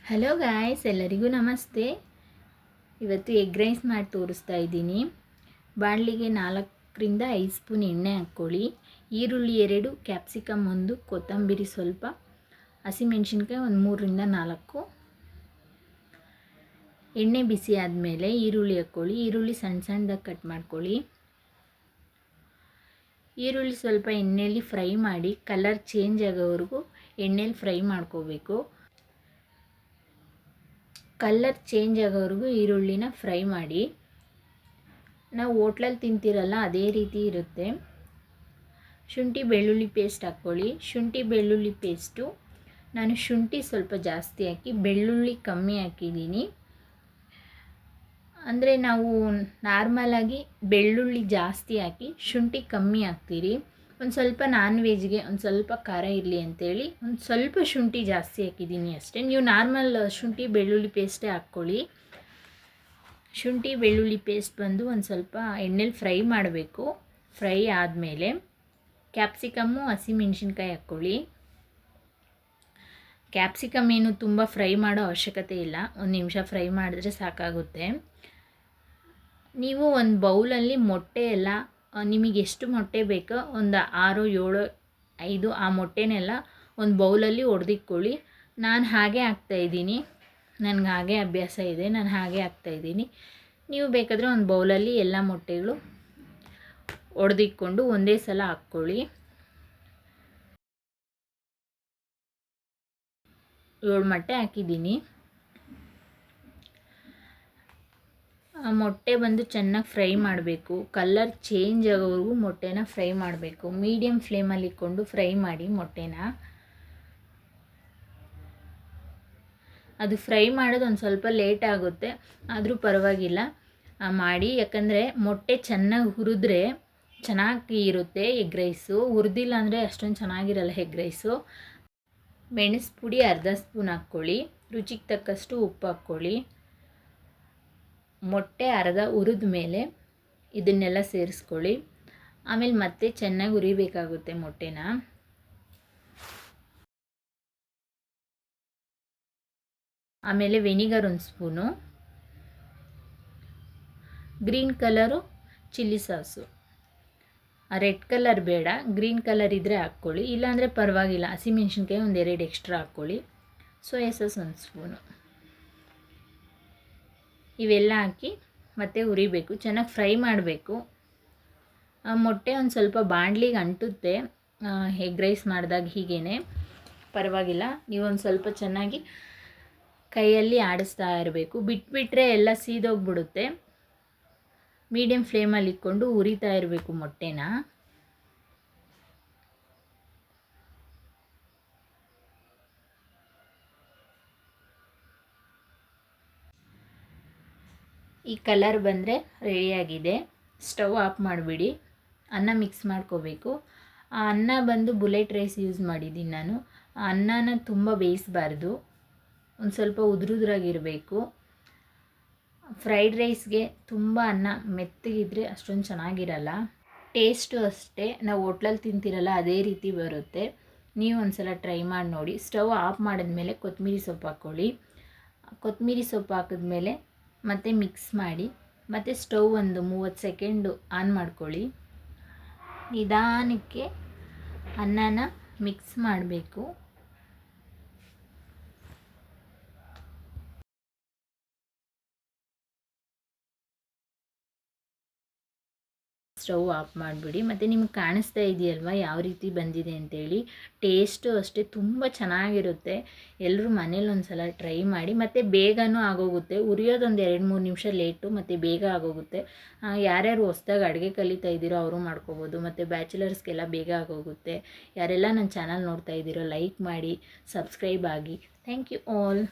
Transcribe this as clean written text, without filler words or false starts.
Hello guys, ಎಲ್ಲರಿಗೂ ನಮಸ್ತೆ. ಇವತ್ತು ಎಗ್ ರೈಸ್ ಮಾಡಿ ತೋರಿಸ್ತಾ ಇದ್ದೀನಿ. ಬಾಣಲಿಗೆ 4ರಿಂದ 5 ಸ್ಪೂನ್ ಎಣ್ಣೆ ಹಾಕ್ಕೊಳ್ಳಿ. ಈರುಳ್ಳಿ 2, ಕ್ಯಾಪ್ಸಿಕಮ್ 1, ಕೊತ್ತಂಬರಿ ಸ್ವಲ್ಪ, ಹಸಿಮೆಣಸಿನ್ಕಾಯಿ ಒಂದು 3ರಿಂದ 4. ಎಣ್ಣೆ ಬಿಸಿ ಆದಮೇಲೆ ಈರುಳ್ಳಿ ಹಾಕ್ಕೊಳ್ಳಿ. ಈರುಳ್ಳಿ ಸಣ್ಣ ಸಣ್ಣದಾಗಿ ಕಟ್ ಮಾಡ್ಕೊಳ್ಳಿ. ಈರುಳ್ಳಿ ಸ್ವಲ್ಪ ಎಣ್ಣೆಯಲ್ಲಿ ಫ್ರೈ ಮಾಡಿ ಕಲರ್ ಚೇಂಜ್ ಆಗೋವರೆಗೂ ಎಣ್ಣೆಯಲ್ಲಿ ಫ್ರೈ ಮಾಡ್ಕೋಬೇಕು. ಕಲರ್ ಚೇಂಜ್ ಆಗೋವರೆಗೂ ಈರುಳ್ಳಿನ ಫ್ರೈ ಮಾಡಿ. ನಾವು ಹೋಟ್ಲಲ್ಲಿ ತಿಂತೀರಲ್ಲ ಅದೇ ರೀತಿ ಇರುತ್ತೆ. ಶುಂಠಿ ಬೆಳ್ಳುಳ್ಳಿ ಪೇಸ್ಟ್ ಹಾಕ್ಕೊಳ್ಳಿ. ಶುಂಠಿ ಬೆಳ್ಳುಳ್ಳಿ ಪೇಸ್ಟು ನಾನು ಶುಂಠಿ ಸ್ವಲ್ಪ ಜಾಸ್ತಿ ಹಾಕಿ ಬೆಳ್ಳುಳ್ಳಿ ಕಮ್ಮಿ ಹಾಕಿದ್ದೀನಿ. ಅಂದರೆ ನಾವು ನಾರ್ಮಲಾಗಿ ಬೆಳ್ಳುಳ್ಳಿ ಜಾಸ್ತಿ ಹಾಕಿ ಶುಂಠಿ ಕಮ್ಮಿ ಹಾಕ್ತೀರಿ. ಒಂದು ಸ್ವಲ್ಪ ನಾನ್ ವೆಜ್ಗೆ ಒಂದು ಸ್ವಲ್ಪ ಖಾರ ಇರಲಿ ಅಂತೇಳಿ ಒಂದು ಸ್ವಲ್ಪ ಶುಂಠಿ ಜಾಸ್ತಿ ಹಾಕಿದ್ದೀನಿ ಅಷ್ಟೇ. ನೀವು ನಾರ್ಮಲ್ ಶುಂಠಿ ಬೆಳ್ಳುಳ್ಳಿ ಪೇಸ್ಟೇ ಹಾಕ್ಕೊಳ್ಳಿ. ಶುಂಠಿ ಬೆಳ್ಳುಳ್ಳಿ ಪೇಸ್ಟ್ ಬಂದು ಒಂದು ಸ್ವಲ್ಪ ಎಣ್ಣೆಲಿ ಫ್ರೈ ಮಾಡಬೇಕು. ಫ್ರೈ ಆದಮೇಲೆ ಕ್ಯಾಪ್ಸಿಕಮ್ಮು ಹಸಿಮೆಣಸಿನ್ಕಾಯಿ ಹಾಕ್ಕೊಳ್ಳಿ. ಕ್ಯಾಪ್ಸಿಕಮ್ ಏನು ತುಂಬ ಫ್ರೈ ಮಾಡೋ ಅವಶ್ಯಕತೆ ಇಲ್ಲ, 1 ನಿಮಿಷ ಫ್ರೈ ಮಾಡಿದ್ರೆ ಸಾಕಾಗುತ್ತೆ. ನೀವು ಒಂದು ಬೌಲಲ್ಲಿ ಮೊಟ್ಟೆ ಎಲ್ಲ ನಿಮಗೆ ಎಷ್ಟು ಮೊಟ್ಟೆ ಬೇಕೋ ಒಂದು 6, 7, 5 ಆ ಮೊಟ್ಟೆನೆಲ್ಲ ಒಂದು ಬೌಲಲ್ಲಿ ಒಡೆದಿಟ್ಕೊಳ್ಳಿ. ನಾನು ಹಾಗೆ ಹಾಕ್ತಾಯಿದ್ದೀನಿ, ನನಗೆ ಹಾಗೆ ಅಭ್ಯಾಸ ಇದೆ, ನಾನು ಹಾಗೆ ಹಾಕ್ತಾಯಿದ್ದೀನಿ. ನೀವು ಬೇಕಾದರೆ ಒಂದು ಬೌಲಲ್ಲಿ ಎಲ್ಲ ಮೊಟ್ಟೆಗಳು ಒಡೆದಿಟ್ಕೊಂಡು ಒಂದೇ ಸಲ ಹಾಕ್ಕೊಳ್ಳಿ. 7 ಮೊಟ್ಟೆ ಹಾಕಿದ್ದೀನಿ. ಮೊಟ್ಟೆ ಬಂದು ಚೆನ್ನಾಗಿ ಫ್ರೈ ಮಾಡಬೇಕು. ಕಲರ್ ಚೇಂಜ್ ಆಗೋವರೆಗೂ ಮೊಟ್ಟೆನ ಫ್ರೈ ಮಾಡಬೇಕು. ಮೀಡಿಯಮ್ ಫ್ಲೇಮಲ್ಲಿ ಇಟ್ಕೊಂಡು ಫ್ರೈ ಮಾಡಿ ಮೊಟ್ಟೆನ. ಅದು ಫ್ರೈ ಮಾಡೋದು ಒಂದು ಸ್ವಲ್ಪ ಲೇಟ್ ಆಗುತ್ತೆ, ಆದರೂ ಪರವಾಗಿಲ್ಲ ಮಾಡಿ. ಯಾಕಂದರೆ ಮೊಟ್ಟೆ ಚೆನ್ನಾಗಿ ಹುರಿದ್ರೆ ಚೆನ್ನಾಗಿ ಇರುತ್ತೆ ಎಗ್ ರೈಸು. ಹುರಿದಿಲ್ಲ ಅಂದರೆ ಅಷ್ಟೊಂದು ಚೆನ್ನಾಗಿರಲ್ಲ ಎಗ್ ರೈಸು. ಮೆಣಸು ಪುಡಿ ಅರ್ಧ ಸ್ಪೂನ್ ಹಾಕ್ಕೊಳ್ಳಿ. ರುಚಿಗೆ ತಕ್ಕಷ್ಟು ಉಪ್ಪು ಹಾಕ್ಕೊಳ್ಳಿ. ಮೊಟ್ಟೆ ಅರ್ಧ ಹುರಿದ ಮೇಲೆ ಇದನ್ನೆಲ್ಲ ಸೇರಿಸ್ಕೊಳ್ಳಿ. ಆಮೇಲೆ ಮತ್ತೆ ಚೆನ್ನಾಗಿ ಹುರಿಬೇಕಾಗುತ್ತೆ ಮೊಟ್ಟೆನ. ಆಮೇಲೆ vinegar 1 spoon, green colour chilli sauce. Red colour ಬೇಡ, ಗ್ರೀನ್ ಕಲರ್ ಇದ್ದರೆ ಹಾಕ್ಕೊಳ್ಳಿ, ಇಲ್ಲಾಂದರೆ ಪರವಾಗಿಲ್ಲ. ಹಸಿಮೆಣ್ಸಿನ್ಕಾಯಿ ಒಂದು 2 ಎಕ್ಸ್ಟ್ರಾ ಹಾಕ್ಕೊಳ್ಳಿ. Soya sauce 1 spoon. ಇವೆಲ್ಲ ಹಾಕಿ ಮತ್ತೆ ಹುರಿಬೇಕು, ಚೆನ್ನಾಗಿ ಫ್ರೈ ಮಾಡಬೇಕು. ಮೊಟ್ಟೆ ಒಂದು ಸ್ವಲ್ಪ ಬಾಣಲಿಗೆ ಅಂಟುತ್ತೆ ಎಗ್ ರೈಸ್ ಮಾಡಿದಾಗ, ಹೀಗೇ ಪರವಾಗಿಲ್ಲ. ನೀವೊಂದು ಸ್ವಲ್ಪ ಚೆನ್ನಾಗಿ ಕೈಯಲ್ಲಿ ಆಡಿಸ್ತಾ ಇರಬೇಕು. ಬಿಟ್ಬಿಟ್ರೆ ಎಲ್ಲ ಸೀದೋಗ್ಬಿಡುತ್ತೆ. ಮೀಡಿಯಮ್ ಫ್ಲೇಮಲ್ಲಿ ಇಟ್ಕೊಂಡು ಹುರಿತಾ ಇರಬೇಕು ಮೊಟ್ಟೆನ. ಈ ಕಲರ್ ಬಂದರೆ ರೆಡಿಯಾಗಿದೆ. ಸ್ಟವ್ ಆಫ್ ಮಾಡಿಬಿಡಿ. ಅನ್ನ ಮಿಕ್ಸ್ ಮಾಡ್ಕೋಬೇಕು. ಆ ಅನ್ನ ಬಂದು ಬುಲೆಟ್ ರೈಸ್ ಯೂಸ್ ಮಾಡಿದ್ದೀನಿ ನಾನು. ಆ ಅನ್ನನ ತುಂಬ ಬೇಯಿಸಬಾರ್ದು, ಒಂದು ಸ್ವಲ್ಪ ಉದುರುದ್ರಾಗಿರಬೇಕು. ಫ್ರೈಡ್ ರೈಸ್ಗೆ ತುಂಬ ಅನ್ನ ಮೆತ್ತಗಿದ್ರೆ ಅಷ್ಟೊಂದು ಚೆನ್ನಾಗಿರಲ್ಲ. ಟೇಸ್ಟು ಅಷ್ಟೇ, ನಾವು ಹೋಟ್ಲಲ್ಲಿ ತಿಂತೀರಲ್ಲ ಅದೇ ರೀತಿ ಬರುತ್ತೆ. ನೀವು ಒಂದು ಸಲ ಟ್ರೈ ಮಾಡಿ ನೋಡಿ. ಸ್ಟವ್ ಆಫ್ ಮಾಡಿದ್ಮೇಲೆ ಕೊತ್ತಂಬರಿ ಸೊಪ್ಪು ಹಾಕ್ಕೊಳ್ಳಿ. ಕೊತ್ತಂಬರಿ ಸೊಪ್ಪು ಹಾಕಿದ್ಮೇಲೆ ಮತ್ತೆ ಮಿಕ್ಸ್ ಮಾಡಿ, ಮತ್ತು ಸ್ಟವ್ ಒಂದು 30 ಸೆಕೆಂಡು ಆನ್ ಮಾಡ್ಕೊಳ್ಳಿ. ನಿಧಾನಕ್ಕೆ ಅನ್ನನ ಮಿಕ್ಸ್ ಮಾಡಬೇಕು. ಸ್ಟವ್ ಆಫ್ ಮಾಡಿಬಿಡಿ. ಮತ್ತು ನಿಮ್ಗೆ ಕಾಣಿಸ್ತಾ ಇದೆಯಲ್ವ ಯಾವ ರೀತಿ ಬಂದಿದೆ ಅಂತೇಳಿ. ಟೇಸ್ಟು ಅಷ್ಟೇ ತುಂಬ ಚೆನ್ನಾಗಿರುತ್ತೆ. ಎಲ್ಲರೂ ಮನೇಲಿ ಒಂದು ಸಲ ಟ್ರೈ ಮಾಡಿ. ಮತ್ತು ಬೇಗನೂ ಆಗೋಗುತ್ತೆ. ಉರಿಯೋದೊಂದು 2-3 ನಿಮಿಷ ಲೇಟು, ಮತ್ತು ಬೇಗ ಆಗೋಗುತ್ತೆ. ಯಾರ್ಯಾರು ಹೊಸ್ದಾಗಿ ಅಡುಗೆ ಕಲಿತಾ ಇದ್ದೀರೋ ಅವರು ಮಾಡ್ಕೋಬೋದು, ಮತ್ತು ಬ್ಯಾಚುಲರ್ಸ್ಗೆಲ್ಲ ಬೇಗ ಆಗೋಗುತ್ತೆ. ಯಾರೆಲ್ಲ ನನ್ನ ಚಾನಲ್ ನೋಡ್ತಾ ಇದ್ದೀರೋ ಲೈಕ್ ಮಾಡಿ, ಸಬ್ಸ್ಕ್ರೈಬ್ ಆಗಿ. Thank you all.